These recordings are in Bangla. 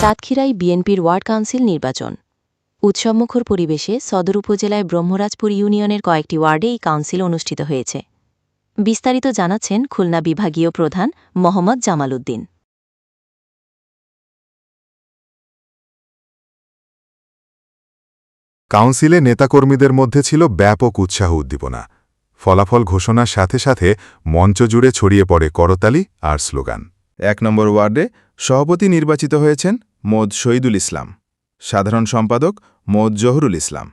সাতক্ষীরায় বিএনপির ওয়ার্ড কাউন্সিল নির্বাচন। উৎসবমুখর পরিবেশে সদর উপজেলায় ব্রহ্মরাজপুর ইউনিয়নের কয়েকটি ওয়ার্ডে এই কাউন্সিল অনুষ্ঠিত হয়েছে। বিস্তারিত জানাচ্ছেন খুলনা বিভাগীয় প্রধান মোহাম্মদ জামাল উদ্দিন। কাউন্সিলে নেতাকর্মীদের মধ্যে ছিল ব্যাপক উৎসাহ উদ্দীপনা। ফলাফল ঘোষণার সাথে সাথে মঞ্চ জুড়ে ছড়িয়ে পড়ে করতালি আর স্লোগান। ১ নম্বর ওয়ার্ডে সভাপতি নির্বাচিত হয়েছেন মোদ শহীদুল ইসলাম, সাধারণ সম্পাদক মোদ জহুরুল ইসলাম,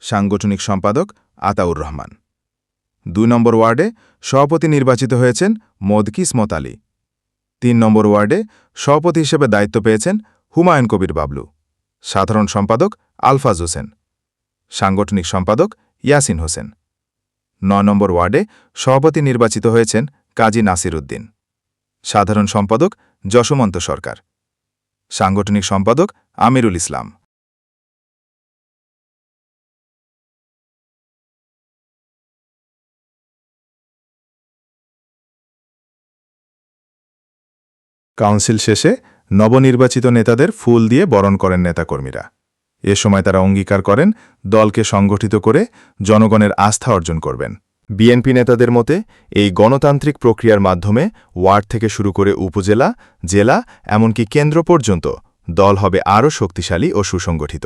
সাংগঠনিক সম্পাদক আতাউর রহমান। ২ নম্বর ওয়ার্ডে সভাপতি নির্বাচিত হয়েছেন মোদ কিসমত আলী। ৩ নম্বর ওয়ার্ডে সভাপতি হিসেবে দায়িত্ব পেয়েছেন হুমায়ুন কবির বাবলু, সাধারণ সম্পাদক আলফাজ হোসেন, সাংগঠনিক সম্পাদক ইয়াসিন হোসেন। ৯ নম্বর ওয়ার্ডে সভাপতি নির্বাচিত হয়েছেন কাজী নাসির উদ্দিন, সাধারণ সম্পাদক যশোমন্ত সরকার, সাংগঠনিক সম্পাদক আমিরুল ইসলাম। কাউন্সিল শেষে নবনির্বাচিত নেতাদের ফুল দিয়ে বরণ করেন নেতাকর্মীরা। এ সময় তারা অঙ্গীকার করেন দলকে সংগঠিত করে জনগণের আস্থা অর্জন করবেন। বিএনপি নেতাদের মতে এই গণতান্ত্রিক প্রক্রিয়ার মাধ্যমে ওয়ার্ড থেকে শুরু করে উপজেলা, জেলা এমনকি কেন্দ্র পর্যন্ত দল হবে আরও শক্তিশালী ও সুসংগঠিত।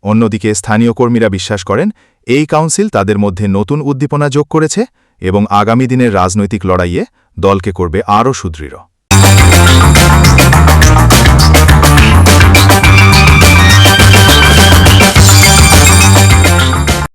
অন্যদিকে স্থানীয় কর্মীরা বিশ্বাস করেন এই কাউন্সিল তাদের মধ্যে নতুন উদ্দীপনা যোগ করেছে এবং আগামী দিনের রাজনৈতিক লড়াইয়ে দলকে করবে আরও সুদৃঢ়।